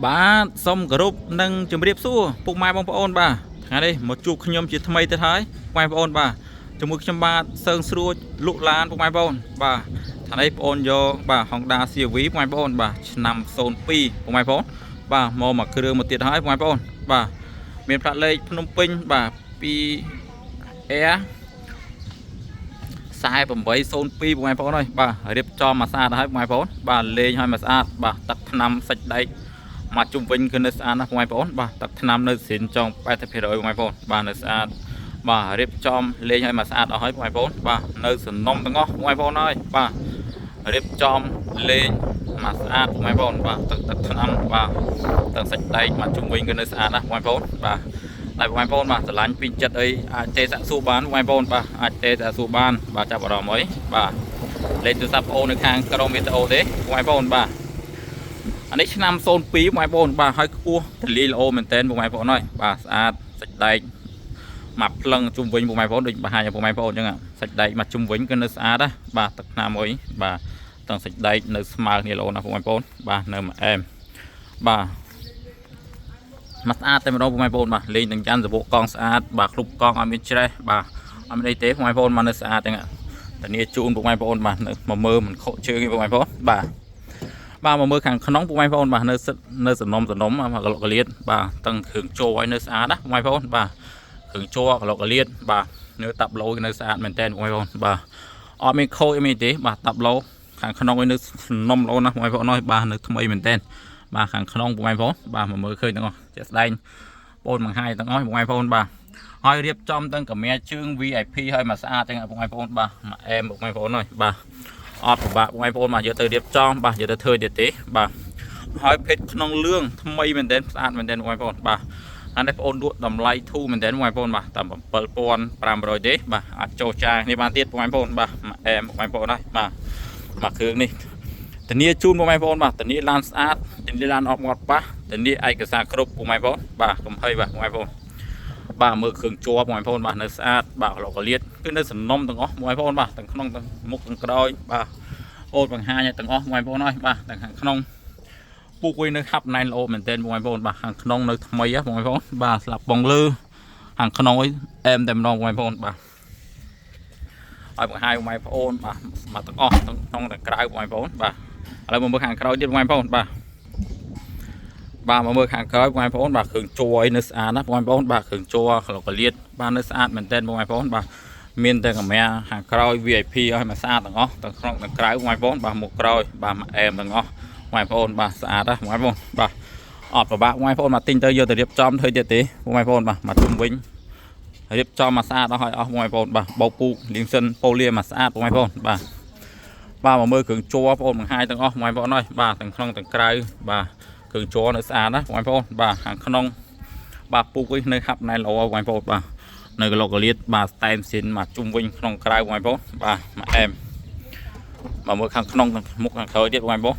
បាទសូមគោរពនិងជម្រាបសួរពុកម៉ែបងប្អូនបាទថ្ងៃនេះមកជួបខ្ញុំជាថ្មីទៅហើយពុកម៉ែបងប្អូនបាទជាមួយខ្ញុំបាទសើងស្រួចលក់ឡានពុកម៉ែបងប្អូនបាទថ្ងៃនេះបងប្អូនយកបាទ Honda CR-V ពុកម៉ែបងប្អូនបាទឆ្នាំ02ពុកម៉ែបងប្អូនបាទមកមួយគ្រឿងមកទៀតហើយពុកម៉ែបងប្អូនបាទមានផ្លាកលេខភ្នំពេញបាទពី Air 4802ពុកម៉ែបងប្អូនហើយបាទរៀបចំមកស្អាតហើយពុកម៉ែបងប្អូនបាទលេងឲ្យមកស្អាតបាទទឹកថ្នាំសាច់ដែកមកជុំវិញគឺនៅស្អាតណាស់បងប្អូនបាទទឹកថ្នាំនៅស្រិនចុង 80% បងប្អូនបាទនៅស្អាតបាទរៀបចំលេងឲ្យមកស្អាតអស់ហើយបងប្អូនបាទនៅសំណុំទាំងអស់បងប្អូនហើយបាទរៀបចំលេងមកស្អាតបងប្អូនបាទទឹកថ្នាំបាទទឹកសាច់ដែកមកជុំវិញគឺនៅស្អាតណាស់បងប្អូនបាទតែបងប្អូនបាទឆ្លាញ់ពីចិត្តអីអាចទេសាក់សួរបានបងប្អូនបាទអាចទេសាក់សួរបានបាទចាប់អារម្មណ៍អីបាទលេខទូរស័ព្ទបងនៅខាងក្រុមវីដេអូទេបងប្អូនបាទអានេះឆ្នាំ02បងប្អូនបាទហើយខ្ពស់ទលាយល្អមែនតើបងប្អូនហើយបាទស្អាតសាច់ដែកមកផ្លឹងជុំវិញបងប្អូនដូចបង្ហាញបងប្អូនអញ្ចឹងសាច់ដែកមកជុំវិញគឺនៅស្អាតណាបាទទឹកថ្នាំអីបាទទាំងសាច់ដែកនៅស្មើគ្នាល្អណាស់បងប្អូនបាទនៅមួយអែមបាទមកស្អាតតែម្ដងបងប្អូនបាទលេងទាំងចាន់សបុកកង់ស្អាតបាទគ្រប់កង់អត់មានច្រេះបាទអត់មានអីទេបងប្អូនមកនៅស្អាតទាំងតានីជូនបងប្អូនបាទមកមើលមិនខកជើងទេបងប្អូនបាទបាទមកមើលខាងក្នុងបងប្អូនបាទនៅសំណុំមកកលុកកលៀតបាទទាំងគ្រឿងជ័រឲ្យនៅស្អាតណាបងប្អូនបាទគ្រឿងជ័រកលុកកលៀតបាទនៅតាប់ឡូនៅស្អាតមែនតើបងប្អូនបាទអត់មានខូចអីទេបាទតាប់ឡូខាងក្នុងឲ្យនៅសំណុំល្អណាស់បងប្អូនបាទនៅថ្មីមែនតើបាទខាងក្នុងបងប្អូនបាទមកមើលឃើញទាំងអស់ជាក់ស្ដែងបងបង្ហាញទាំងអស់បងប្អូនបាទហើយរៀបចំទាំងកាមេរ៉ាជើង VIP ឲ្យមកស្អាតទាំងបងប្អូនបាទមកអែមបងប្អូនហើយបាទអត់ពិបាកបងប្អូនបាទយកទៅរៀបចំបាទយកទៅធ្វើទៀតទេបាទហើយភេទក្នុងលឿងថ្មីមែនទែនស្អាតមែនទែនបងប្អូនបាទអានេះបងប្អូនលក់តម្លៃធូរមែនទែនបងប្អូនបាទតាម7500ទេបាទអាចចោះចាយនេះបានទៀតបងប្អូនបាទមកអែមបងប្អូនហើយបាទមកគ្រឿងនេះធានាជូនបងប្អូនបាទធានាឡានស្អាតធានាឡានអត់ងាត់ប៉ះធានាឯកសារគ្រប់បងប្អូនបាទកំភៃបាទបងប្អូនបាទមើលគ្រឿងជាប់បងប្អូនបាទនៅស្អាតបាទកលុកកលៀតគឺនៅសំណុំទាំងអស់បងប្អូនបាទទាំងក្នុងទាំងមុខទាំងក្រោយបាទអូនបង្ហាញទាំងអស់បងប្អូនហើយបាទទាំងខាងក្នុងពុកវិញនៅហាប់ណែនល្អមែនទែនបងប្អូនបាទខាងក្នុងនៅថ្មីហ៎បងប្អូនបាទស្លាប់បងលើខាងក្នុងអីអែមតែម្ដងបងប្អូនបាទឲ្យបង្ហាញបងប្អូនបាទមកទាំងអស់ទាំងក្នុងទាំងក្រៅបងប្អូនបាទឥឡូវមកមើលខាងក្រោយទៀតបងប្អូនបាទបាទមកមើលខាងក្រោយបងប្អូនបាទគ្រឿងជ័រអីនៅស្អាតណាបងប្អូនបាទគ្រឿងជ័រកលុកកលៀតបាទនៅស្អាតមែនទែនបងប្អូនបាទមានតែកាមេរ៉ាខាងក្រោយ VIP ឲ្យមកស្អាតទាំងអស់ទាំងក្នុងទាំងក្រៅបងប្អូនបាទមុខក្រោយបាទមកអែមទាំងអស់បងប្អូនបាទស្អាតណាបងប្អូនបាទអត់ពិបាកបងប្អូនមកទិញទៅយកទៅរៀបចំធ្វើទៀតទេបងប្អូនបាទមកជុំវិញរៀបចំមកស្អាតអស់ឲ្យអស់បងប្អូនបាទបោកពូកលៀងសិនប៉ូលីមកស្អាតបងប្អូនបាទបាទមកមើលគ្រឿងជ័របងប្អូនបង្ហាញទាំងអស់បងប្អូនហើយបាទទាំងក្នុងទាំងក្រៅបាទគ្រឿងជ័រនៅស្អាតណាបងប្អូនបាទខាងក្នុងបាទពូកវិញនៅហាប់ណែនល្អបងប្អូនបាទនៅកលុកកលៀតបាទតែមស៊ីនមកជុំវិញក្នុងក្រៅបងប្អូនបាទមកអែមមកមើលខាងក្នុងមុខខាងក្រោយទៀតបងប្អូន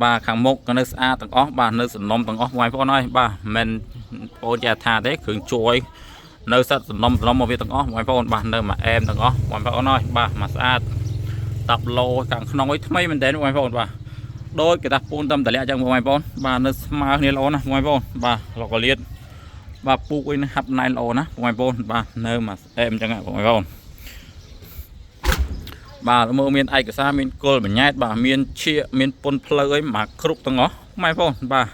បាទខាងមុខក៏នៅស្អាតទាំងអស់បាទនៅសំណុំទាំងអស់បងប្អូនហើយបាទមិនបងប្អូនចេះថាទេគ្រឿងជ័រនៅសិតសំណុំមកវាទាំងអស់បងប្អូនបាទនៅមកអែមទាំងអស់បងប្អូនហើយបាទមកស្អាតតាប់ឡូខាងក្នុងអីថ្មីមែនតើបងប្អូនបាទដូចគេថាពូនតាមតម្លាក់អញ្ចឹងបងប្អូនបាទនៅស្មើគ្នាល្អណាស់បងប្អូនបាទកលុកកលៀតបាទពូកវិញហាប់ណែនល្អណាស់បងប្អូនបាទនៅមកអែមអញ្ចឹងបងប្អូនបាទមើលមានឯកសារមានគល់បញ្ញត្តិបាទមានឈៀកមានពុនផ្លូវអីមកគ្រប់ទាំងអស់បងប្អូនបាទ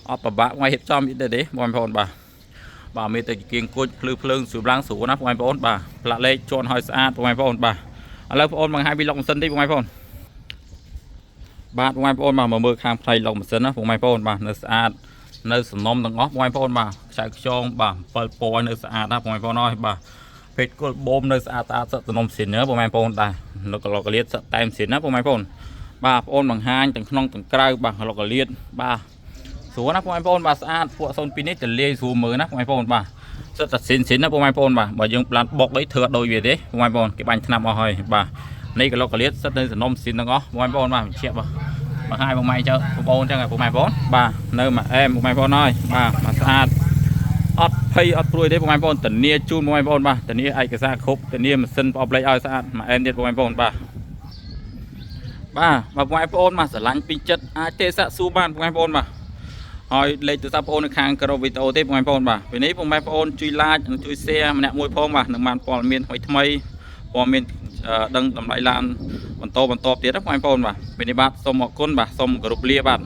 អត់ពិបាកមករៀបចំទៀតទេបងប្អូនបាទមានតែគៀងគួចភ្លើងស្រួលឡើងស្រួលណាបងប្អូនបាទផ្លាកលេខជន់ឲ្យស្អាតបងប្អូនបាទឥឡូវបងប្អូនបង្ហាញពីឡុកម៉ាស៊ីនតិចបងប្អូនបាទបងប្អូនមកមើលខាងផ្នែកឡុកម៉ាស៊ីនណាបងប្អូនបាទនៅស្អាតនៅសំណុំទាំងអស់បងប្អូនបាទខ្សែខ្យងបាទ7ពណ៌នៅស្អាតណាបងប្អូនអើយបាទពេជ្រគល់បូមនៅស្អាតស្អាតសឹកសំណុំស៊ីនបងប្អូនដែរនៅកលុកកលៀតសឹកតែមស៊ីនណាបងប្អូនបាទបងប្អូនបង្ហាញទាំងក្នុងទាំងក្រៅបាទកលុកកលៀតបាទស្រួលណាបងប្អូនបាទស្អាតពួក02នេះទលាយស្រួលមើលណាបងប្អូនបាទសឹកតែស៊ីនណាបងប្អូនបាទបើយើងប្លាន់បុកអីធ្វើដូចវាទេបងប្អូនគេបាញ់ថ្នាំអស់ហើយបាទនេះកលុកកលៀតសឹកនៅសំណុំស៊ីនទាំងអស់បងប្អូនបាទបញ្ជាក់បាទបង្ហាញបងម៉ៃចៅបងប្អូនចឹងបងប្អូនបាទនៅមកអែមបងប្អូនហើយបាទមកស្អាតអត់ភ័យអត់ព្រួយទេបងប្អូនធានាជូនបងប្អូនបាទធានាឯកសារគ្រប់ធានាម៉ាស៊ីនប្រអប់លេខឲ្យស្អាតមកអែមទៀតបងប្អូនបាទបងប្អូនមកស្រឡាញ់ពីចិត្តអាចទេសាក់សួរបានបងប្អូនបាទ ហើយលេខទូរស័ព្ទបងប្អូននៅខាងក្រោមវីដេអូទេបងប្អូនបាទពេលនេះបងប្អូនជួយ like និងជួយ share ម្នាក់មួយផងបាទនឹងបានព័ត៌មានថ្មីព័ត៌មានដឹងតម្លៃឡានបន្តទៀតណាបងប្អូនបាទពេលនេះបាទសូមអរគុណបាទសូមគោរពលាបាទ